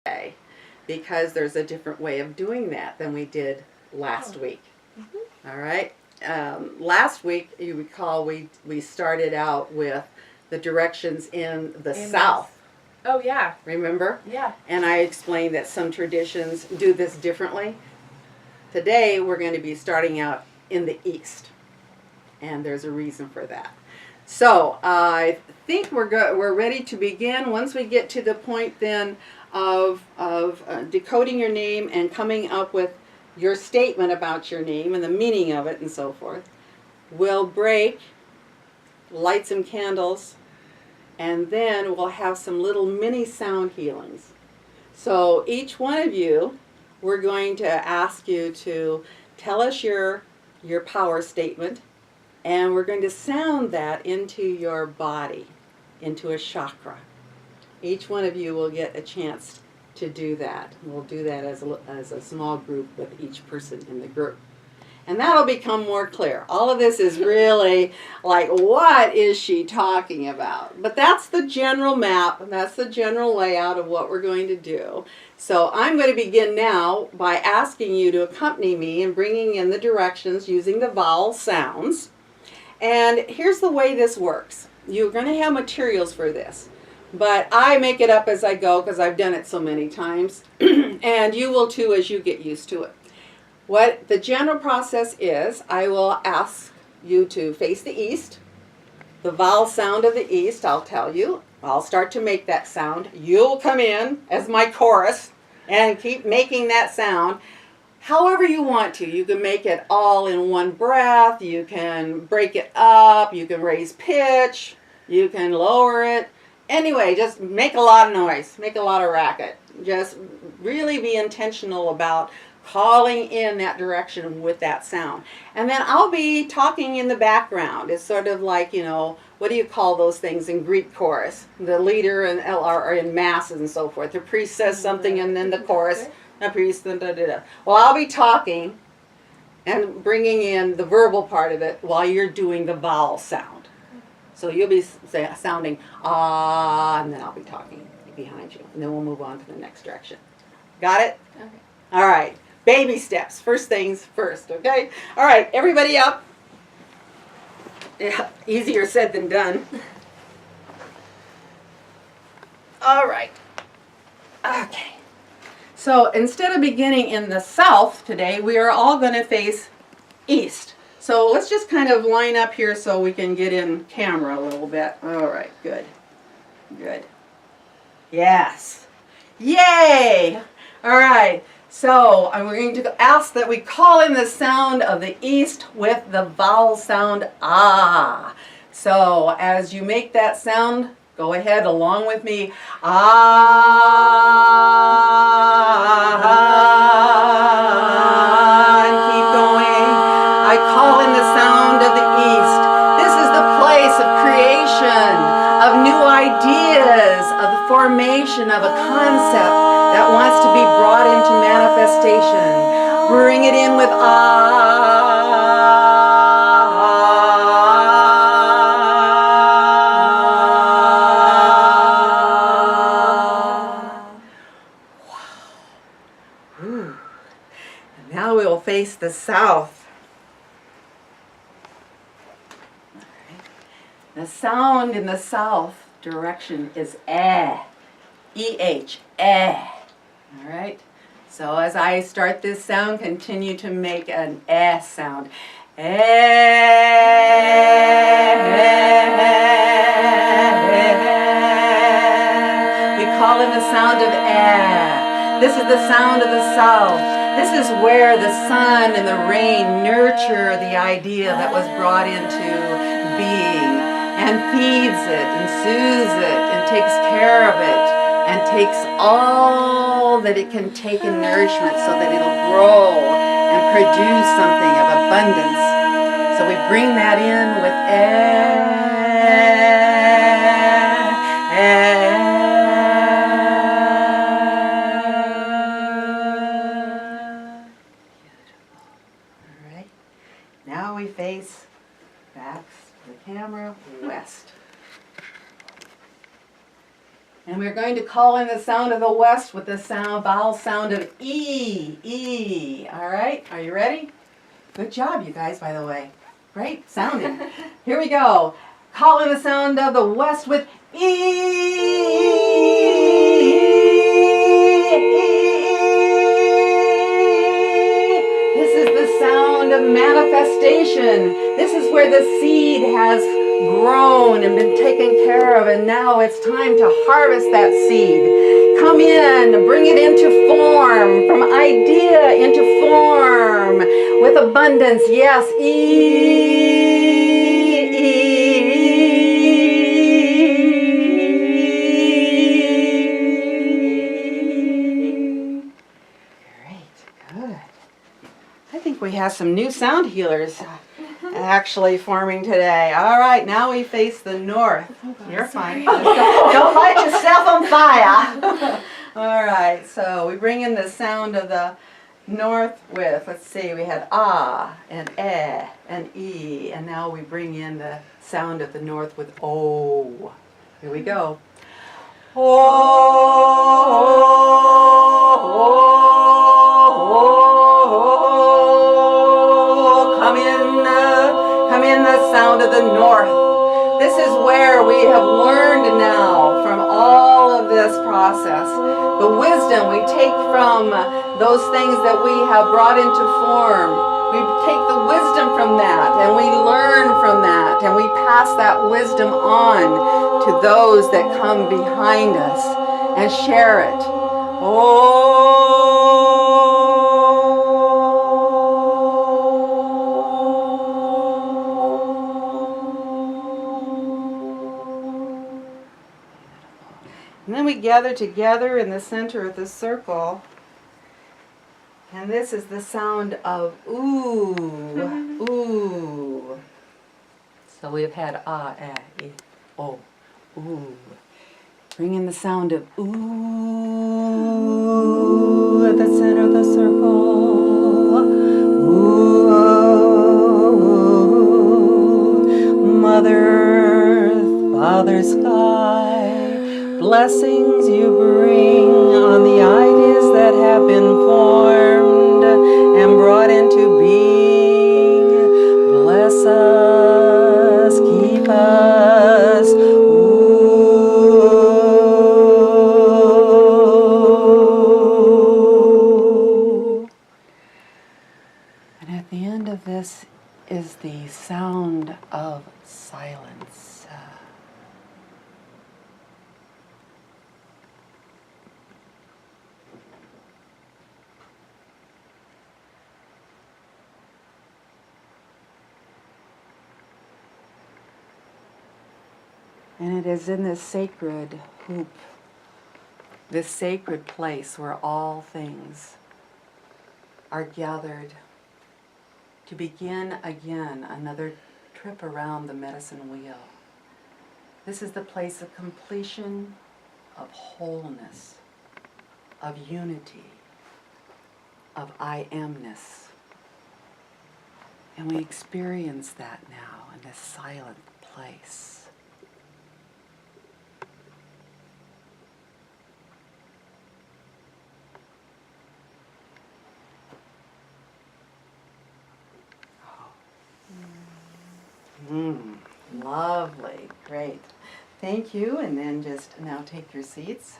today because there's a different way of doing that than we did last week. All right. Last week, you recall, we started out with the directions in the South. Oh, yeah. Remember? Yeah. And I explained that some traditions do this differently. Today, we're going to be starting out in the East. And there's a reason for that. So I think we're ready to begin. Once we get to the point then of decoding your name and coming up with your statement about your name and the meaning of it and so forth, we'll break, light some candles, and then we'll have some little mini sound healings. So each one of you, we're going to ask you to tell us your power statement, and we're going to sound that into your body, into a chakra. Each one of you will get a chance to do that. We'll do that as a small group with each person in the group. And that'll become more clear. All of this is really like, what is she talking about? But that's the general map, and that's the general layout of what we're going to do. So I'm going to begin now by asking you to accompany me in bringing in the directions using the vowel sounds. And here's the way this works. You're going to have materials for this, but I make it up as I go because I've done it so many times, and you will too as you get used to it. What the general process is, I will ask you to face the east. The vowel sound of the east, I'll tell you. I'll start to make that sound. You'll come in as my chorus and keep making that sound. However you want to. You can make it all in one breath. You can break it up. You can raise pitch. You can lower it. Anyway, just make a lot of noise. Make a lot of racket. Just really be intentional about calling in that direction with that sound. And then I'll be talking in the background. It's sort of like, you know, what do you call those things in Greek chorus? The leader and are in masses and so forth. The priest says something and then the chorus. The priest, da, da, da, da. Well, I'll be talking and bringing in the verbal part of it while you're doing the vowel sound. So you'll be sounding ah, and then I'll be talking behind you. And then we'll move on to the next direction. Got it? Okay. All right. Baby steps. First things first, okay? All right, everybody up. Yeah, easier said than done. All right. Okay. So instead of beginning in the south today, we are all going to face east. So let's just kind of line up here so we can get in camera a little bit. All right, good. Good. Yes. Yay! All right. So I'm going to ask that we call in the sound of the east with the vowel sound ah. So as you make that sound, go ahead along with me. Ah. And keep going. I call in the sound of the east. This is the place of creation, of new ideas, of the formation of a concept that wants to be brought into manifestation. Bring it in with ah. Wow. Ooh. And now we will face the south. All right. The sound in the south direction is eh. E-H, eh. All right, so as I start this sound, continue to make an eh sound. Eh. We call in the sound of eh. This is the sound of the south. This is where the sun and the rain nurture the idea that was brought into being and feeds it and soothes it and takes care of it and takes all that it can take in nourishment so that it'll grow and produce something of abundance. So we bring that in with Beautiful. All right. Now we face back to the camera west. And we're going to call in the sound of the west with the vowel sound of E. E. All right, are you ready? Good job, you guys, by the way. Great sounding. Here we go. Call in the sound of the west with E. This is the sound of manifestation. This is where the seed has grown and been taken care of, and now it's time to harvest that seed. Come in, bring it into form, from idea into form, with abundance. Yes, Great, good. I think we have some new sound healers actually forming today. All right, now we face the north. You're fine. Don't light yourself on fire. All right, so we bring in the sound of the north with, let's see, we had ah and eh and e, and now we bring in the sound of the north with o. Here we go. Come in the sound of the north. This is where we have learned now from all of this process. The wisdom we take from those things that we have brought into form. We take the wisdom from that and we learn from that and we pass that wisdom on to those that come behind us and share it. And then we gather together in the center of the circle. And this is the sound of ooh, ooh. So we've had ah, eh, e, o, ooh. Bring in the sound of ooh at the center of the circle. Ooh, Mother Earth, Father Sky, blessings you bring on the ideas that have been formed and brought into being. Bless us, keep us. Ooh. And at the end of this is the sound of silence. And it is in this sacred hoop, this sacred place where all things are gathered to begin again another trip around the medicine wheel. This is the place of completion, of wholeness, of unity, of I amness. And we experience that now in this silent place. Lovely, great. Thank you, and then just now take your seats.